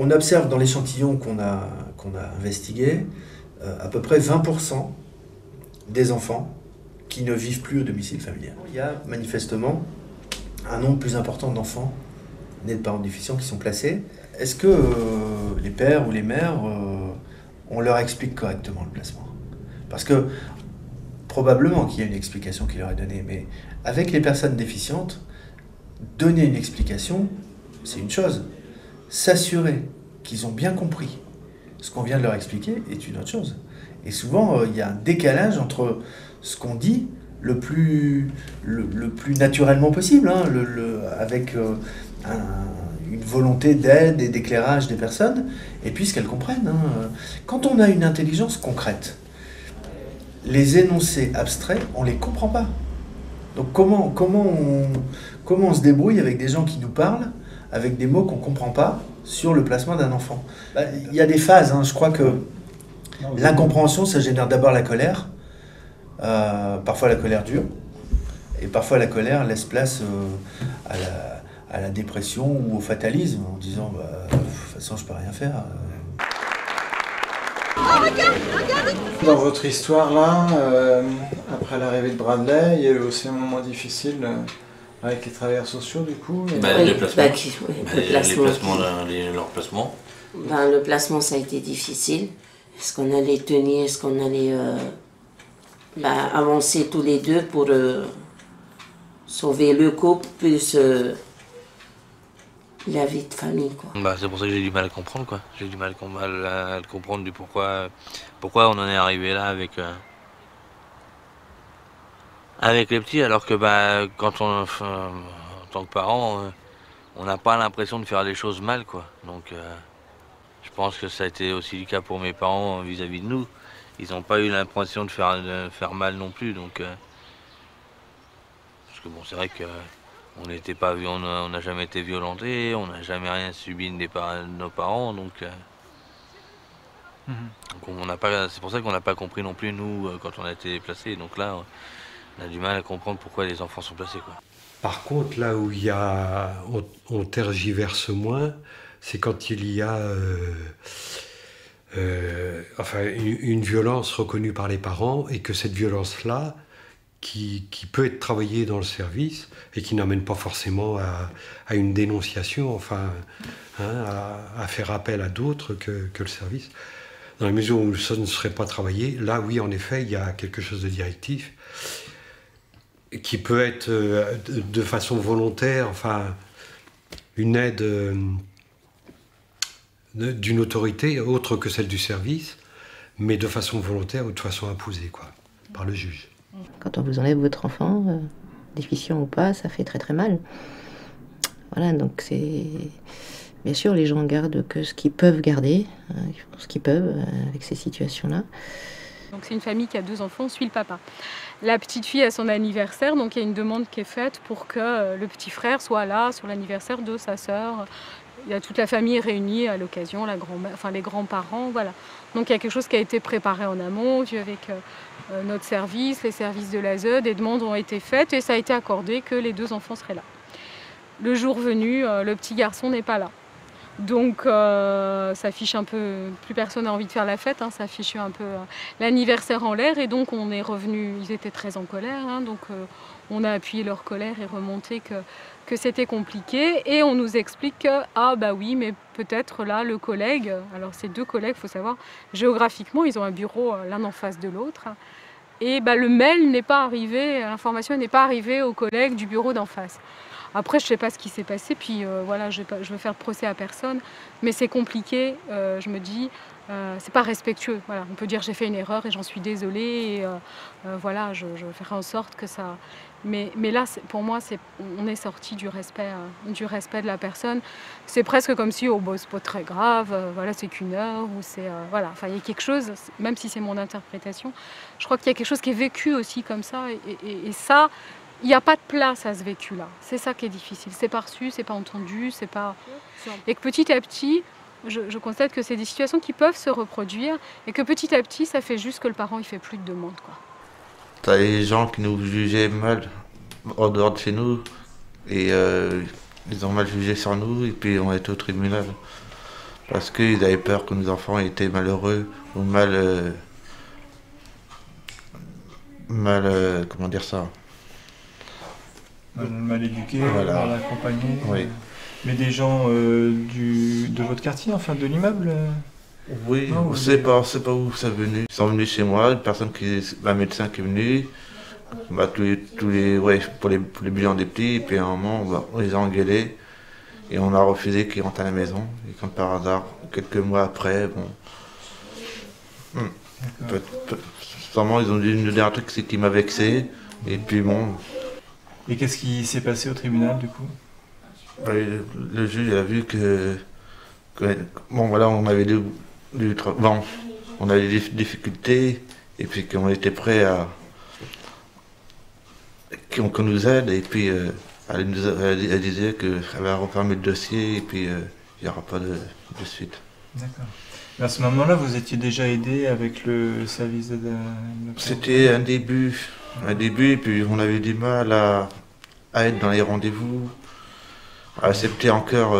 On observe dans l'échantillon qu'on a investigué à peu près 20% des enfants qui ne vivent plus au domicile familial. Il y a manifestement un nombre plus important d'enfants nés de parents déficients qui sont placés. Est-ce que les pères ou les mères, on leur explique correctement le placement? Parce que probablement qu'il y a une explication qui leur est donnée, mais avec les personnes déficientes, donner une explication, c'est une chose. S'assurer qu'ils ont bien compris ce qu'on vient de leur expliquer est une autre chose. Et souvent, il y a un décalage entre ce qu'on dit le plus naturellement possible, hein, avec une volonté d'aide et d'éclairage des personnes, et puis ce qu'elles comprennent. Hein. Quand on a une intelligence concrète, les énoncés abstraits, on ne les comprend pas. Donc comment on se débrouille avec des gens qui nous parlent, avec des mots qu'on ne comprend pas, sur le placement d'un enfant? Il y a des phases, hein. Je crois que l'incompréhension, ça génère d'abord la colère, parfois la colère dure, et parfois la colère laisse place à la dépression ou au fatalisme, en disant de toute façon je peux rien faire. Dans votre histoire là, après l'arrivée de Bradley, il y a eu aussi un moment difficile avec les travailleurs sociaux du coup. Le placement. Le placement, ça a été difficile. Est-ce qu'on allait tenir, est-ce qu'on allait avancer tous les deux pour sauver le couple plus la vie de famille, quoi. C'est pour ça que j'ai du mal à comprendre, quoi. J'ai du mal à comprendre du pourquoi on en est arrivé là avec les petits, alors que quand en tant que parent, on n'a pas l'impression de faire les choses mal, quoi. Donc je pense que ça a été aussi le cas pour mes parents vis-à-vis de nous. Ils n'ont pas eu l'impression de faire mal non plus, donc parce que bon, c'est vrai que on n'a jamais été violentés, on n'a jamais rien subi de nos parents, donc on n'a pas. C'est pour ça qu'on n'a pas compris non plus nous quand on a été déplacés. Donc là, on a du mal à comprendre pourquoi les enfants sont placés, quoi. Par contre, là où on tergiverse moins, c'est quand il y a une violence reconnue par les parents et que cette violence-là, qui peut être travaillée dans le service et qui n'amène pas forcément à une dénonciation, à faire appel à d'autres que le service. Dans la mesure où ça ne serait pas travaillé, là oui, en effet, il y a quelque chose de directif qui peut être de façon volontaire, une aide d'une autorité autre que celle du service, mais de façon volontaire ou de façon imposée, par le juge. Quand on vous enlève votre enfant, déficient ou pas, ça fait très très mal. Voilà, donc c'est... Bien sûr, les gens gardent que ce qu'ils peuvent garder, ils font ce qu'ils peuvent avec ces situations-là. Donc c'est une famille qui a 2 enfants, on suit le papa. La petite fille a son anniversaire, donc il y a une demande qui est faite pour que le petit frère soit là sur l'anniversaire de sa sœur. Il y a toute la famille réunie à l'occasion, les grands-parents, voilà. Donc il y a quelque chose qui a été préparé en amont, vu avec notre service, les services de l'ASE, des demandes ont été faites et ça a été accordé que les 2 enfants seraient là. Le jour venu, le petit garçon n'est pas là. Donc ça affiche un peu, plus personne n'a envie de faire la fête, ça affiche un peu l'anniversaire en l'air et donc on est revenu, ils étaient très en colère, donc on a appuyé leur colère et remonté que c'était compliqué et on nous explique que oui mais peut-être là le collègue, alors ces 2 collègues, il faut savoir, géographiquement ils ont un bureau l'un en face de l'autre et le mail n'est pas arrivé, l'information n'est pas arrivée aux collègues du bureau d'en face. Après, je ne sais pas ce qui s'est passé, puis voilà, je veux faire de procès à personne, mais c'est compliqué, je me dis, c'est pas respectueux. Voilà. On peut dire j'ai fait une erreur et j'en suis désolée, et voilà, je ferai en sorte que ça... Mais là, pour moi, on est sorti du respect de la personne. C'est presque comme si, c'est pas très grave, voilà, c'est qu'une heure, ou c'est... voilà, il y a quelque chose, même si c'est mon interprétation, je crois qu'il y a quelque chose qui est vécu aussi comme ça, et ça... Il n'y a pas de place à ce vécu-là. C'est ça qui est difficile. C'est pas reçu, c'est pas entendu, c'est pas... Et que petit à petit, je constate que c'est des situations qui peuvent se reproduire et que petit à petit, ça fait juste que le parent, il fait plus de demandes, quoi. T'as les gens qui nous jugeaient mal en dehors de chez nous et ils ont mal jugé sur nous et puis on est au tribunal. parce qu'ils avaient peur que nos enfants étaient malheureux ou mal comment dire ça, mal éduqués, voilà. mal accompagnés. Oui. Mais des gens de votre quartier, enfin de l'immeuble Oui, non, on sait pas où ça est venu. Ils sont venus chez moi, un médecin qui est venu, pour les bilans des petits, et puis à un moment, on les a engueulés, et on a refusé qu'ils rentrent à la maison. Et comme par hasard, quelques mois après, sûrement ils ont dû nous dire un truc qui m'a vexé, et puis bon. Et qu'est-ce qui s'est passé au tribunal du coup? Le juge a vu que on avait on avait des difficultés, et puis qu'on était prêt qu'on nous aide, et puis elle disait qu'elle va refermer le dossier, et puis il n'y aura pas de suite. D'accord. Mais à ce moment-là, vous étiez déjà aidé avec le service d'aide? C'était un début, et puis on avait du mal à être dans les rendez-vous, à accepter encore.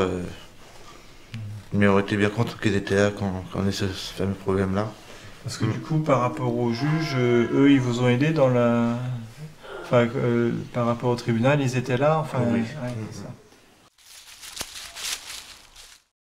Mais on était bien content qu'ils étaient là quand on a ce fameux problème-là. Parce que du coup, par rapport aux juges, eux, ils vous ont aidé dans la... Enfin, par rapport au tribunal, ils étaient là, enfin... Oui. Ouais, c'est ça.